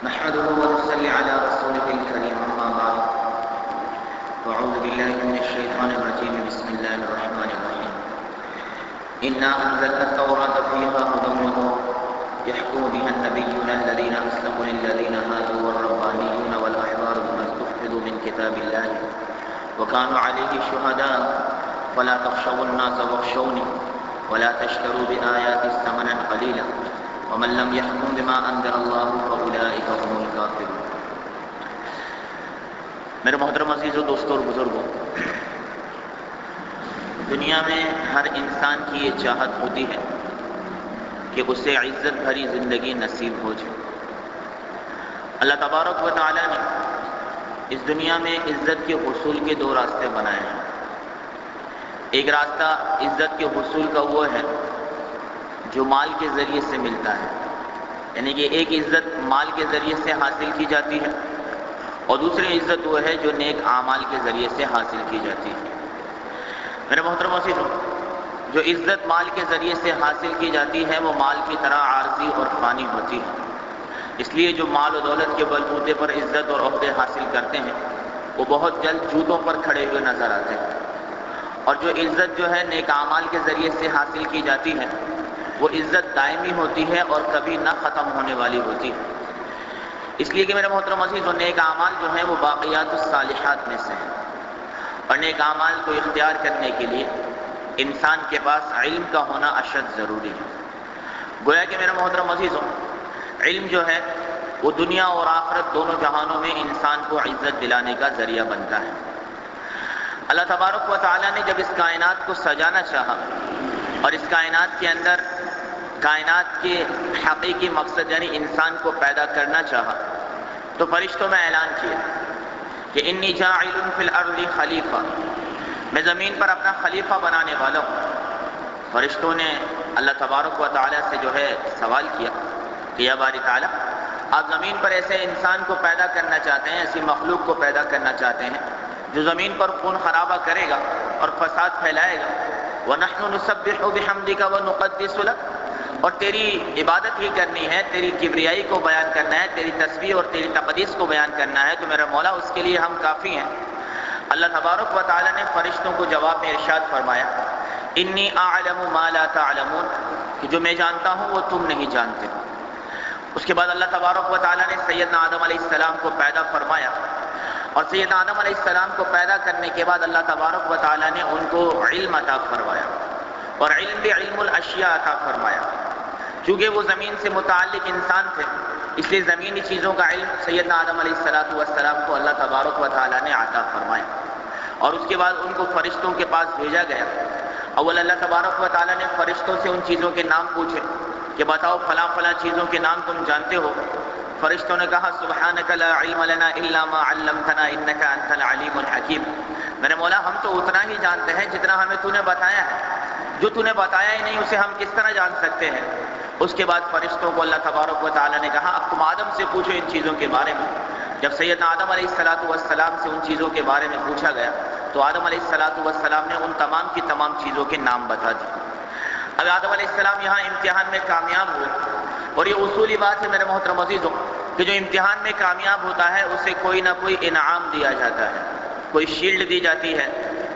نحمده ونصلي على رسوله الكريم أما بعد أعوذ بالله من الشيطان الرجيم بسم الله الرحمن الرحيم إنا أنزلنا التوراة فيها هدى ونور يحكم بها النبيون الذين أسلموا للذين هادوا والربانيون والأحبار بما استحفظوا من كتاب الله وكانوا عليه شهداء فلا تخشوا الناس واخشوني ولا تشتروا بآياتي ثمنا قليلا ومن لم يحكم بما أنزل الله فأولئك هم الكافرون۔ میرے محترم عزیزو، دوستوں اور بزرگوں، دنیا میں ہر انسان کی یہ چاہت ہوتی ہے کہ اسے عزت بھری زندگی نصیب ہو جائے۔ اللہ تبارک و تعالی نے اس دنیا میں عزت کے حصول کے دو راستے بنائے ہیں۔ ایک راستہ عزت کے حصول کا وہ ہے جو مال کے ذریعے سے ملتا ہے، یعنی کہ ایک عزت مال کے ذریعے سے حاصل کی جاتی ہے، اور دوسری عزت وہ ہے جو نیک اعمال کے ذریعے سے حاصل کی جاتی ہے۔ میرے محترم عزیزو، جو عزت مال کے ذریعے سے حاصل کی جاتی ہے وہ مال کی طرح عارضی اور فانی ہوتی ہے، اس لیے جو مال و دولت کے بلبوتے پر عزت اور عہدے حاصل کرتے ہیں وہ بہت جلد جوتوں پر کھڑے ہوئے نظر آتے ہیں، اور جو عزت جو ہے نیک اعمال کے ذریعے سے حاصل کی جاتی ہے وہ عزت دائمی ہوتی ہے اور کبھی نہ ختم ہونے والی ہوتی ہے۔ اس لیے کہ میرے محترم عزیز، نیک اعمال جو ہیں وہ باقیات الصالحات میں سے ہیں، اور نیک اعمال کو اختیار کرنے کے لیے انسان کے پاس علم کا ہونا اشد ضروری ہے۔ گویا کہ میرے محترم عزیزوں، علم جو ہے وہ دنیا اور آخرت دونوں جہانوں میں انسان کو عزت دلانے کا ذریعہ بنتا ہے۔ اللہ تبارک و تعالی نے جب اس کائنات کو سجانا چاہا اور اس کائنات کے اندر کائنات کے حقیقی مقصد یعنی انسان کو پیدا کرنا چاہا تو فرشتوں میں اعلان کیا کہ انی جاعل فی الارض خلیفہ، میں زمین پر اپنا خلیفہ بنانے والا ہوں۔ فرشتوں نے اللہ تبارک و تعالی سے جو ہے سوال کیا کہ یا باری تعالی، آپ زمین پر ایسے انسان کو پیدا کرنا چاہتے ہیں، ایسی مخلوق کو پیدا کرنا چاہتے ہیں جو زمین پر خون خرابہ کرے گا اور فساد پھیلائے گا، وَنَحْنُ نُسَبِّحُ بِحَمْدِكَ وَنُقَدِّسُ لَكَ، اور تیری عبادت ہی کرنی ہے، تیری کبریائی کو بیان کرنا ہے، تیری تسبیح اور تیری تقدیس کو بیان کرنا ہے، تو میرا مولا اس کے لیے ہم کافی ہیں۔ اللہ تبارک و تعالی نے فرشتوں کو جواب میں ارشاد فرمایا انی اعلم ما لا تعلمون، کہ جو میں جانتا ہوں وہ تم نہیں جانتے۔ اس کے بعد اللہ تبارک و تعالی نے سیدنا آدم علیہ السلام کو پیدا فرمایا، اور سیدنا آدم علیہ السلام کو پیدا کرنے کے بعد اللہ تبارک و تعالی نے ان کو علم عطا فرمایا، اور علم بھی علم الاشیاء عطا فرمایا۔ چونکہ وہ زمین سے متعلق انسان تھے اس لیے زمینی چیزوں کا علم سیدنا آدم علیہ السلام کو اللہ تبارک و تعالی نے عطا فرمایا، اور اس کے بعد ان کو فرشتوں کے پاس بھیجا گیا۔ اول اللہ تبارک و تعالی نے فرشتوں سے ان چیزوں کے نام پوچھے کہ بتاؤ فلاں فلاں چیزوں کے نام تم جانتے ہو؟ فرشتوں نے کہا سبحانک لا علم لنا الا ما علمتنا انک انت العلیم الحکیم، میرے مولا ہم تو اتنا ہی جانتے ہیں جتنا ہمیں تو نے بتایا ہے، جو تو نے بتایا ہی نہیں اسے ہم کس طرح جان سکتے ہیں؟ اس کے بعد فرشتوں کو اللہ تبارک و تعالی نے کہا اب تم آدم سے پوچھو ان چیزوں کے بارے میں۔ جب سیدنا آدم علیہ السلام سے ان چیزوں کے بارے میں پوچھا گیا تو آدم علیہ السلام نے ان تمام کی تمام چیزوں کے نام بتا دیے۔ اب آدم علیہ السلام یہاں امتحان میں کامیاب ہوئے، اور یہ اصولی بات ہے میرے محترم عزیزوں کہ جو امتحان میں کامیاب ہوتا ہے اسے کوئی نہ کوئی انعام دیا جاتا ہے، کوئی شیلڈ دی جاتی ہے،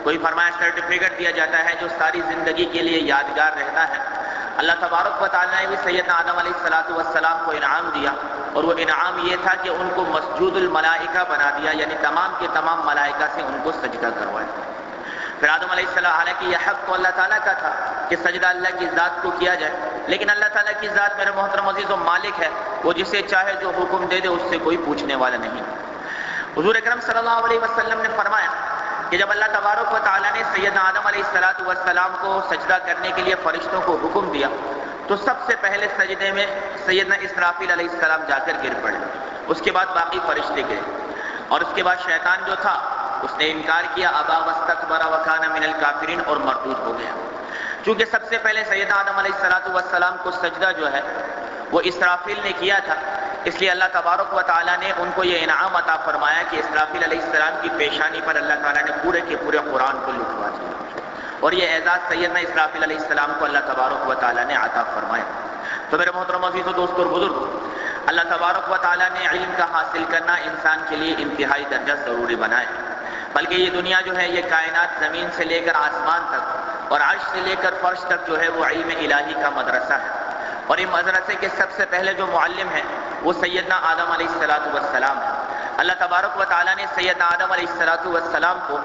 کوئی فرمایا سرٹیفکیٹ دیا جاتا ہے جو ساری زندگی کے لیے یادگار رہتا ہے۔ اللہ تبارک و تعالی نے بھی سیدنا آدم علیہ السلام کو انعام دیا، اور وہ انعام یہ تھا کہ ان کو مسجود الملائکہ بنا دیا، یعنی تمام کے تمام ملائکہ سے ان کو سجدہ کروایا۔ پھر آدم علیہ السلام، حالانکہ یہ حق تو اللہ تعالیٰ کا تھا کہ سجدہ اللہ کی ذات کو کیا جائے، لیکن اللہ تعالیٰ کی ذات میرے محترم عزیزوں مالک ہے، وہ جسے چاہے جو حکم دے دے اس سے کوئی پوچھنے والا نہیں۔ حضور اکرم صلی اللہ علیہ وسلم نے فرمایا کہ جب اللہ تبارک و تعالیٰ نے سیدنا آدم علیہ السلام کو سجدہ کرنے کے لیے فرشتوں کو حکم دیا تو سب سے پہلے سجدے میں سیدنا اسرافیل علیہ السلام جا کر گر پڑے، اس کے بعد باقی فرشتے گئے، اور اس کے بعد شیطان جو تھا اس نے انکار کیا، ابا واستکبر وکان من الکافرین، اور مردود ہو گیا۔ چونکہ سب سے پہلے سیدنا آدم علیہ السلام کو سجدہ جو ہے وہ اسرافیل نے کیا تھا، اس لیے اللہ تبارک و تعالیٰ نے ان کو یہ انعام عطا فرمایا کہ اسرافیل علیہ السلام کی پیشانی پر اللہ تعالیٰ نے پورے کے پورے قرآن کو لکھوا دیا، اور یہ اعزاز سیدنا اسرافیل علیہ السلام کو اللہ تبارک و تعالیٰ نے عطا فرمایا۔ تو میرے محترم عزیز و دوستوں اور بزرگوں، اللہ تبارک و تعالیٰ نے علم کا حاصل کرنا انسان کے لیے انتہائی درجہ ضروری بنایا، بلکہ یہ دنیا جو ہے، یہ کائنات زمین سے لے کر آسمان تک اور عرش سے لے کر فرش تک جو ہے وہ علم الہی کا مدرسہ ہے۔ اور اس مدرسے کے سب سے پہلے جو معلم ہیں وہ سیدنا آدم علیہ السلام ہے۔ اللہ تبارک و تعالیٰ نے سیدنا آدم علیہ السلام کو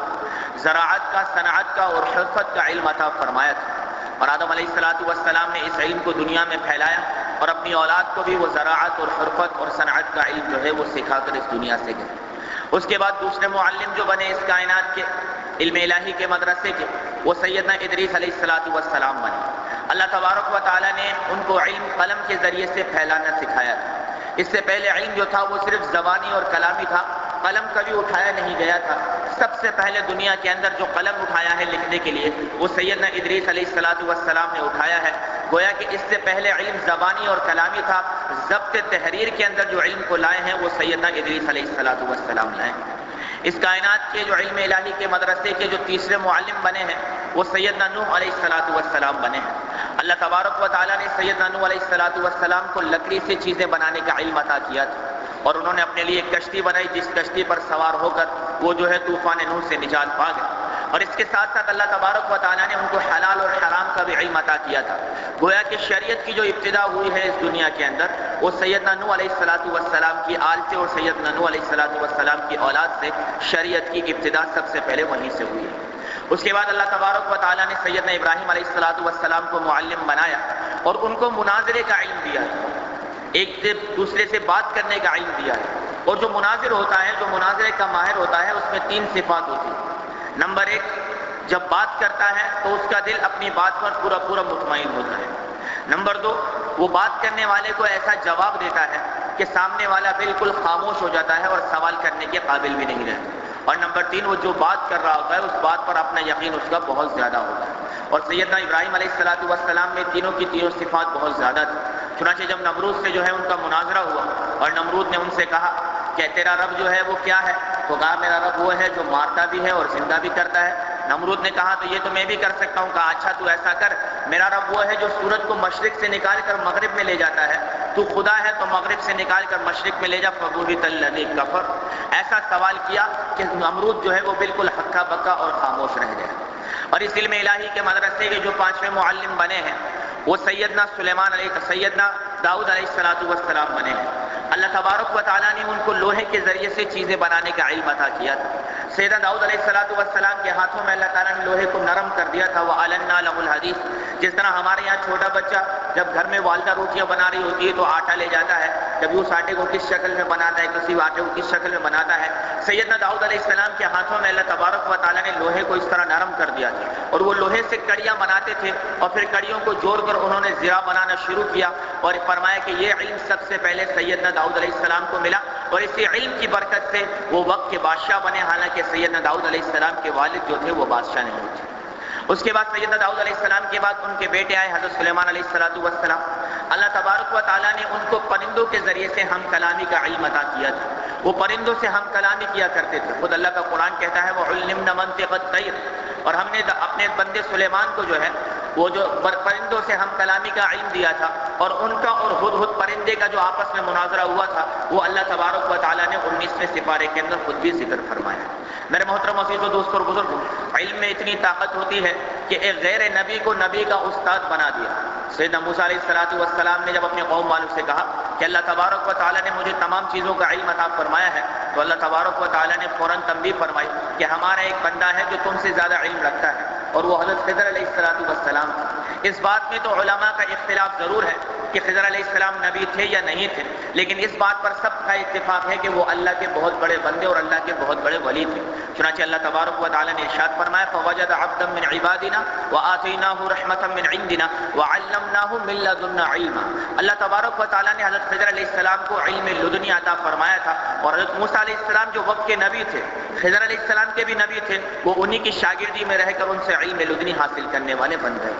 زراعت کا، صنعت کا اور حرفت کا علم عطا فرمایا تھا، اور آدم علیہ السلام نے اس علم کو دنیا میں پھیلایا اور اپنی اولاد کو بھی وہ زراعت اور حرفت اور صنعت کا علم جو ہے وہ سکھا کر اس دنیا سے گئے۔ اس کے بعد دوسرے معلم جو بنے اس کائنات کے علم الہی کے مدرسے کے، وہ سیدنا ادریس علیہ السلام بنے۔ اللہ تبارک و تعالیٰ نے ان کو علم قلم کے ذریعے سے پھیلانا سکھایا تھا۔ اس سے پہلے علم جو تھا وہ صرف زبانی اور کلامی تھا، قلم کبھی اٹھایا نہیں گیا تھا۔ سب سے پہلے دنیا کے اندر جو قلم اٹھایا ہے لکھنے کے لیے وہ سیدنا ادریس علیہ السلام نے اٹھایا ہے۔ گویا کہ اس سے پہلے علم زبانی اور کلامی تھا، ضبط تحریر کے اندر جو علم کو لائے ہیں وہ سیدنا ادریس علیہ السلام لائے ہیں۔ اس کائنات کے جو علم الہی کے مدرسے کے جو تیسرے معلم بنے ہیں وہ سیدنا نوح علیہ السلام بنے ہیں۔ اللہ تبارک و تعالیٰ نے سیدنا نوح علیہ السلام کو لکڑی سے چیزیں بنانے کا علم عطا کیا تھا، اور انہوں نے اپنے لیے ایک کشتی بنائی جس کشتی پر سوار ہو کر وہ جو ہے طوفان نوح سے نجات پا گئے۔ اور اس کے ساتھ ساتھ اللہ تبارک و تعالیٰ نے ان کو حلال اور حرام کا بھی علم عطا کیا تھا۔ گویا کہ شریعت کی جو ابتدا ہوئی ہے اس دنیا کے اندر وہ سیدنا نوح علیہ السلام کی آل سے اور سیدنا نوح علیہ السلام کی اولاد سے شریعت کی ابتدا سب سے پہلے وہیں سے ہوئی ہے۔ اس کے بعد اللہ تبارک و تعالیٰ نے سیدنا ابراہیم علیہ السلام کو معلم بنایا اور ان کو مناظرے کا علم دیا ہے، ایک سے دوسرے سے بات کرنے کا علم دیا ہے۔ اور جو مناظر ہوتا ہے، جو مناظرے کا ماہر ہوتا ہے، اس میں 3 صفات ہوتی ہیں۔ نمبر 1، جب بات کرتا ہے تو اس کا دل اپنی بات پر پورا مطمئن ہوتا ہے۔ نمبر 2، وہ بات کرنے والے کو ایسا جواب دیتا ہے کہ سامنے والا بالکل خاموش ہو جاتا ہے اور سوال کرنے کے قابل بھی نہیں رہتا۔ اور نمبر 3، وہ جو بات کر رہا ہوتا ہے اس بات پر اپنا یقین اس کا بہت زیادہ ہوتا ہے۔ اور سیدنا ابراہیم علیہ السلام میں تینوں کی تینوں صفات بہت زیادہ تھی۔ چنانچہ جب نمرود سے جو ہے ان کا مناظرہ ہوا اور نمرود نے ان سے کہا کہ تیرا رب جو ہے وہ کیا ہے، تو کہا میرا رب وہ ہے جو مارتا بھی ہے اور زندہ بھی کرتا ہے۔ نمرود نے کہا تو یہ تو میں بھی کر سکتا ہوں۔ کہا اچھا تو ایسا کر، میرا رب وہ ہے جو سورج کو مشرق سے نکال کر مغرب میں لے جاتا ہے، تو خدا ہے تو مغرب سے نکال کر مشرق میں لے جا، فبہت الذی کفر۔ ایسا سوال کیا کہ نمرود جو ہے وہ بالکل ہکا بکا اور خاموش رہ گیا۔ اور اس علم الہی کے مدرسے کے جو 5ویں معلم بنے ہیں وہ سیدنا داؤد علیہ السلام بنے ہیں۔ اللہ تبارک و تعالیٰ نے ان کو لوہے کے ذریعے سے چیزیں بنانے کا علم عطا کیا تھا۔ سیدنا داؤد علیہ السلام کے ہاتھوں میں اللہ تعالیٰ نے لوہے کو نرم کر دیا تھا۔ وَأَلَنَّا لَهُ الْحَدِيدَ، جس طرح ہمارے یہاں چھوٹا بچہ جب گھر میں والدہ روٹیاں بنا رہی ہوتی ہے تو آٹا لے جاتا ہے، کبھی اس آٹے کو کس شکل میں بناتا ہے، کسی آٹے کو کس شکل میں بناتا ہے۔ سیدنا داؤد علیہ السلام کے ہاتھوں میں اللہ تبارک و تعالیٰ نے لوہے کو اس طرح نرم کر دیا تھا، اور وہ لوہے سے کڑیاں بناتے تھے اور پھر کڑیوں کو جوڑ کر انہوں نے زرہ بنانا شروع کیا، اور فرمایا کہ یہ علم سب سے پہلے سیدنا داؤد علیہ السلام کو ملا، اور اسی علم کی برکت سے وہ وقت کے بادشاہ بنے، حالانکہ سیدنا داؤد علیہ السلام کے والد جو تھے وہ بادشاہ نہیں تھے۔ اس کے بعد سیدنا داؤد علیہ السلام کے بعد ان کے بیٹے آئے حضرت سلیمان علیہ السلام۔ اللہ تبارک و تعالیٰ نے ان کو پرندوں کے ذریعے سے ہم کلامی کا علم عطا کیا تھا، وہ پرندوں سے ہم کلامی کیا کرتے تھے۔ خود اللہ کا قرآن کہتا ہے وَعُلِّمْنَا مَنطِقَ الطَّيْرِ، اور ہم نے اپنے بندے سلیمان کو جو ہے وہ جو پرندوں سے ہم کلامی کا علم دیا تھا، اور ان کا اور ہدہد پرندے کا جو آپس میں مناظرہ ہوا تھا وہ اللہ تبارک و تعالیٰ نے 19ویں سپارے کے اندر خود بھی ذکر فرمایا۔ میرے محترم عزیزو، دوستو اور بزرگوں، علم میں اتنی طاقت ہوتی ہے کہ ایک غیر نبی کو نبی کا استاد بنا دیا۔ سیدنا موسیٰ علیہ السلام نے جب اپنے قوم والوں سے کہا کہ اللہ تبارک و تعالیٰ نے مجھے تمام چیزوں کا علم عطا فرمایا ہے، تو اللہ تبارک و تعالیٰ نے فوراً تنبیہ فرمائی کہ ہمارا ایک بندہ ہے جو تم سے زیادہ علم رکھتا ہے، اور وہ حضرت خضر علیہ السلام تھا۔ اس بات میں تو علماء کا اختلاف ضرور ہے کہ خضر علیہ السلام نبی تھے یا نہیں تھے، لیکن اس بات پر سب کا اتفاق ہے کہ وہ اللہ کے بہت بڑے بندے اور اللہ کے بہت بڑے ولی تھے۔ چنانچہ اللہ تبارک و تعالیٰ نے ارشاد فرمایا فَوَجَدَ عَبْدًا مِّنْ عِبَادِنَا وَآتَيْنَاهُ رَحْمَةً مِّنْ عِنْدِنَا وَعَلَّمْنَاهُ مِن لَّدُنَّا عِلْمًا۔ اللہ تبارک و تعالیٰ نے حضرت خضر علیہ السلام کو علم لدنی عطا فرمایا تھا، اور حضرت موسیٰ علیہ السلام جو وقت کے نبی تھے، خضر علیہ السلام کے بھی نبی تھے، وہ انہی کی شاگردی میں رہ کر ان سے علم لدنی حاصل کرنے والے بن گئے۔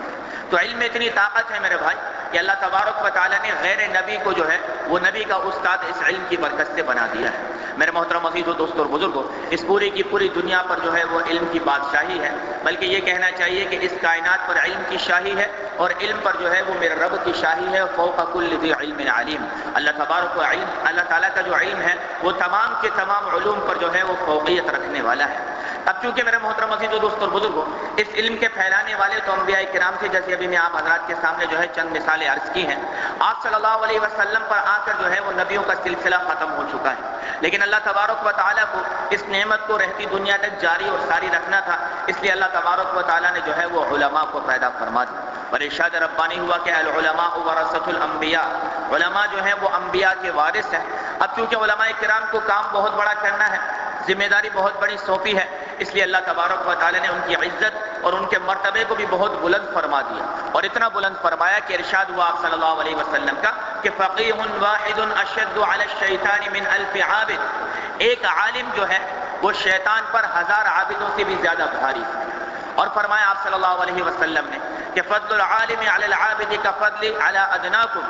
تو علم میں اتنی طاقت ہے میرے بھائی کہ اللہ تبارک و تعالیٰ نے غیر نبی کو جو ہے وہ نبی کا استاد اس علم کی برکت سے بنا دیا ہے۔ میرے محترم عزیزو، دوستو اور بزرگوں، اس پوری کی پوری دنیا پر جو ہے وہ علم کی بادشاہی ہے، بلکہ یہ کہنا چاہیے کہ اس کائنات پر علم کی شاہی ہے، اور علم پر جو ہے وہ میرے رب کی شاہی ہے۔ فوق کل ذی علم علیم، اللہ تبارک و علم، اللہ تعالیٰ کا جو علم ہے وہ تمام کے تمام علوم پر جو ہے وہ فوقیت رکھنے والا ہے۔ اب چونکہ میرے محترم عزیزو، دوستو اور بزرگوں، اس علم کے پھیلانے والے تو انبیاء کرام تھے، جیسے ابھی میں آپ حضرات کے سامنے جو ہے چند مثالیں عرض کی ہیں۔ آپ صلی اللہ علیہ وسلم پر آ کر جو ہے وہ نبیوں کا سلسلہ ختم ہو چکا ہے، لیکن اللہ تبارک و تعالیٰ کو اس نعمت کو رہتی دنیا تک جاری اور ساری رکھنا تھا، اس لیے اللہ تبارک و تعالیٰ نے جو ہے وہ علماء کو پیدا فرما دیا، اور ارشاد ربانی ہوا کہ العلماء ورثۃ الانبیاء، علماء جو ہیں وہ انبیاء کے وارث ہیں۔ اب چونکہ علماء کرام کو کام بہت بڑا کرنا ہے، ذمہ داری بہت بڑی سونپی ہے، اس لیے اللہ تبارک و تعالیٰ نے ان کی عزت اور ان کے مرتبے کو بھی بہت بلند فرما دیا، اور اتنا بلند فرمایا کہ ارشاد ہوا آپ صلی اللہ علیہ وسلم کا کہ فقیہ واحد اشد علی الشیطان من الف عابد، ایک عالم جو ہے وہ شیطان پر 1000 عابدوں سے بھی زیادہ بھاری ہے۔ اور فرمایا آپ صلی اللہ علیہ وسلم نے کہ فضل العالم علی العابد کفضل علی ادناکم،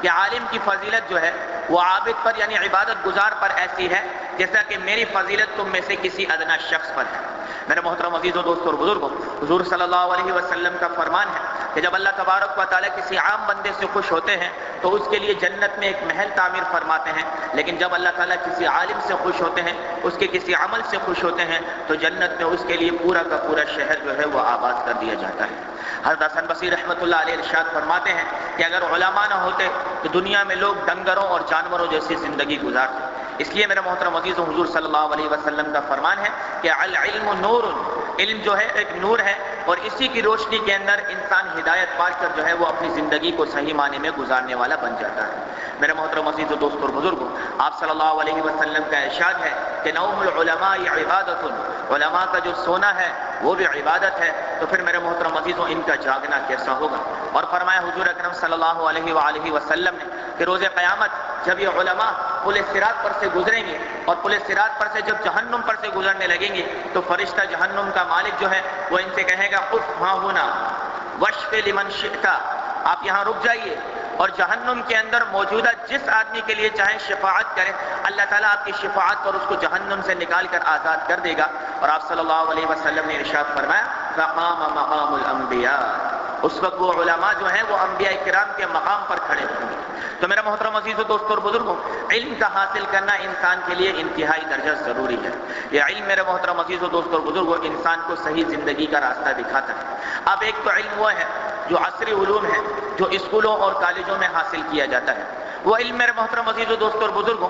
کہ عالم کی فضیلت جو ہے وہ عابد پر یعنی عبادت گزار پر ایسی ہے جیسا کہ میری فضیلت تم میں سے کسی ادنا شخص پر ہے۔ میرے محترم عزیزو، دوستو اور بزرگوں، حضور صلی اللہ علیہ وسلم کا فرمان ہے کہ جب اللہ تبارک و تعالیٰ کسی عام بندے سے خوش ہوتے ہیں تو اس کے لیے جنت میں ایک محل تعمیر فرماتے ہیں، لیکن جب اللہ تعالیٰ کسی عالم سے خوش ہوتے ہیں، اس کے کسی عمل سے خوش ہوتے ہیں، تو جنت میں اس کے لیے پورا کا پورا شہر جو ہے وہ آباد کر دیا جاتا ہے۔ حضرت حسن بصری رحمۃ اللہ علیہ ارشاد فرماتے ہیں کہ اگر علماء نہ ہوتے تو دنیا میں لوگ ڈنگروں اور جانوروں جیسی زندگی گزارتے۔ اس لیے میرے محترم عزیزوں، حضور صلی اللہ علیہ وسلم کا فرمان ہے کہ العلم نور، علم جو ہے ایک نور ہے، اور اسی کی روشنی کے اندر انسان ہدایت پا کر جو ہے وہ اپنی زندگی کو صحیح معنی میں گزارنے والا بن جاتا ہے۔ میرے محترم عزیزوں، دوستو اور بزرگوں، آپ صلی اللہ علیہ وسلم کا ارشاد ہے کہ نوم العلماء عبادت، علماء کا جو سونا ہے وہ بھی عبادت ہے، تو پھر میرے محترم عزیزوں ان کا جاگنا کیسا ہوگا؟ اور فرمایا حضور اکرم صلی اللہ علیہ وآلہ وسلم نے کہ روز قیامت جب یہ علماء پل صراط پر سے گزریں گے، اور پل صراط پر سے جب جہنم پر سے گزرنے لگیں گے، تو فرشتہ جہنم کا مالک جو ہے وہ ان سے کہے گا اف ہاں ہونا وشف لمن شئت، آپ یہاں رک جائیے، اور جہنم کے اندر موجودہ جس آدمی کے لیے چاہیں شفاعت کریں، اللہ تعالیٰ آپ کی شفاعت پر اس کو جہنم سے نکال کر آزاد کر دے گا۔ اور آپ صلی اللہ علیہ وسلم نے ارشاد فرمایا فقام مقام الانبیاء، اس وقت وہ علماء جو ہیں وہ انبیاء کرام کے مقام پر کھڑے ہوں گے۔ تو میرے محترم عزیزو، دوستو اور بزرگوں، علم کا حاصل کرنا انسان کے لیے انتہائی درجہ ضروری ہے۔ یہ علم میرے محترم عزیزو، دوستو اور بزرگوں، انسان کو صحیح زندگی کا راستہ دکھاتا ہے۔ اب ایک تو علم وہ ہے جو عصری علوم ہے، جو اسکولوں اور کالجوں میں حاصل کیا جاتا ہے۔ وہ علم میرے محترم عزیزو، دوستو اور بزرگوں،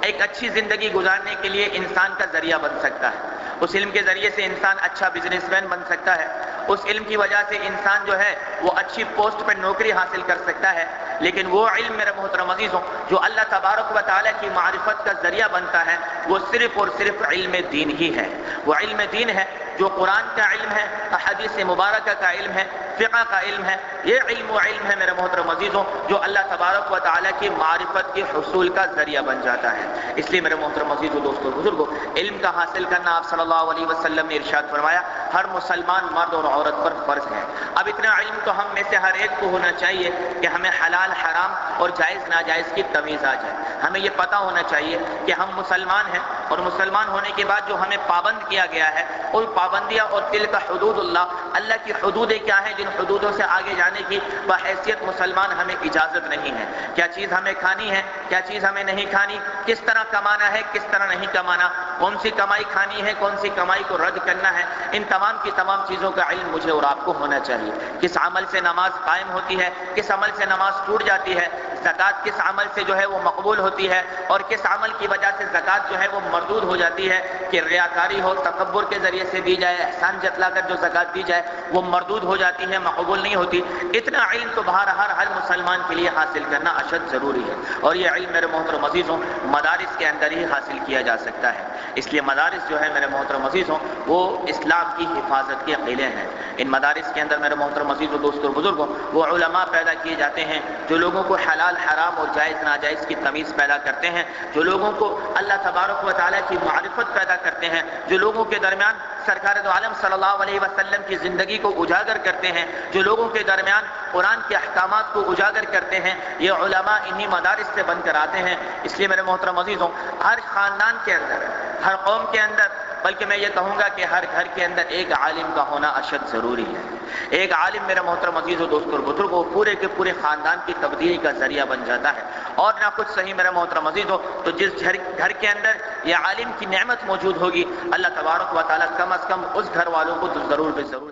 ایک اچھی زندگی گزارنے کے لیے انسان کا ذریعہ بن سکتا ہے۔ اس علم کے ذریعے سے انسان اچھا بزنس مین بن سکتا ہے، اس علم کی وجہ سے انسان جو ہے وہ اچھی پوسٹ پر نوکری حاصل کر سکتا ہے۔ لیکن وہ علم میرے محترم عزیزوں جو اللہ تبارک و تعالیٰ کی معرفت کا ذریعہ بنتا ہے، وہ صرف اور صرف علم دین ہی ہے۔ وہ علم دین ہے جو قرآن کا علم ہے، احادیث مبارکہ کا علم ہے، فقہ کا علم ہے۔ یہ علم وہ علم ہے میرے محترم عزیزوں جو اللہ تبارک و تعالیٰ کی معرفت کے حصول کا ذریعہ بن جاتا ہے۔ اس لیے میرے محترم عزیزوں، دوستو بزرگوں، علم کا حاصل کرنا آپ صلی اللہ علیہ وسلم نے ارشاد فرمایا ہر مسلمان مرد اور عورت پر فرض ہے۔ اب اتنا علم تو ہم میں سے ہر ایک کو ہونا چاہیے کہ ہمیں حلال حرام اور جائز ناجائز کی تمیز آ جائے۔ ہمیں یہ پتہ ہونا چاہیے کہ ہم مسلمان ہیں، اور مسلمان ہونے کے بعد جو ہمیں پابند کیا گیا ہے ان پابندیاں اور تلک حدود اللہ کی حدودیں کیا ہیں، جن حدودوں سے آگے جانے کی بحیثیت مسلمان ہمیں اجازت نہیں ہے۔ کیا چیز ہمیں کھانی ہے، کیا چیز ہمیں نہیں کھانی، کس طرح کمانا ہے، کس طرح نہیں کمانا، کون سی کمائی کھانی ہے، کون سی کمائی کو رد کرنا ہے، ان تمام کی تمام چیزوں کا علم مجھے اور آپ کو ہونا چاہیے۔ کس عمل سے نماز قائم ہوتی ہے، کس عمل سے نماز ٹوٹ جاتی ہے، زکوٰۃ کس عمل سے جو ہے وہ مقبول ہوتی ہے، اور کس عمل کی وجہ سے زکوٰۃ جو ہے وہ مردود ہو جاتی ہے، کہ ریاکاری ہو، تکبر کے ذریعے سے دی جائے، احسان جتلا کر جو زکوٰۃ دی جائے وہ مردود ہو جاتی ہے، مقبول نہیں ہوتی۔ اتنا علم تو بہرحال ہر مسلمان کے لیے حاصل کرنا اشد ضروری ہے، اور یہ علم میرے محترم عزیزوں مدارس کے اندر ہی حاصل کیا جا سکتا ہے۔ اس لیے مدارس جو ہے میرے محترم عزیزوں وہ اسلام کی حفاظت کے قلعے ہیں۔ ان مدارس کے اندر میرے محترم عزیزوں، دوستوں اور بزرگوں، وہ علماء پیدا کیے جاتے ہیں جو لوگوں کو حلال حرام اور جائز ناجائز کی تمیز پیدا کرتے ہیں، جو لوگوں کو اللہ تبارک و تعالیٰ کی معرفت پیدا کرتے ہیں، جو لوگوں کے درمیان سرکار دو عالم صلی اللہ علیہ وسلم کی زندگی کو اجاگر کرتے ہیں، جو لوگوں کے درمیان قرآن کے احکامات کو اجاگر کرتے ہیں، یہ علماء انہی مدارس سے بن کر آتے ہیں۔ اس لیے میرے محترم عزیزوں، ہر خاندان کے اندر، ہر قوم کے اندر، بلکہ میں یہ کہوں گا کہ ہر گھر کے اندر ایک عالم کا ہونا اشد ضروری ہے۔ ایک عالم میرے محترم عزیزوں، دوستوں اور بزرگوں، پورے کے پورے خاندان کی تبدیلی کا ذریعہ بن جاتا ہے۔ اور نہ کچھ صحیح میرے محترم عزیزوں، تو جس گھر کے اندر یہ عالم کی نعمت موجود ہوگی، اللہ تبارک و تعالیٰ کم از کم اس گھر والوں کو تو ضرور بے ضرور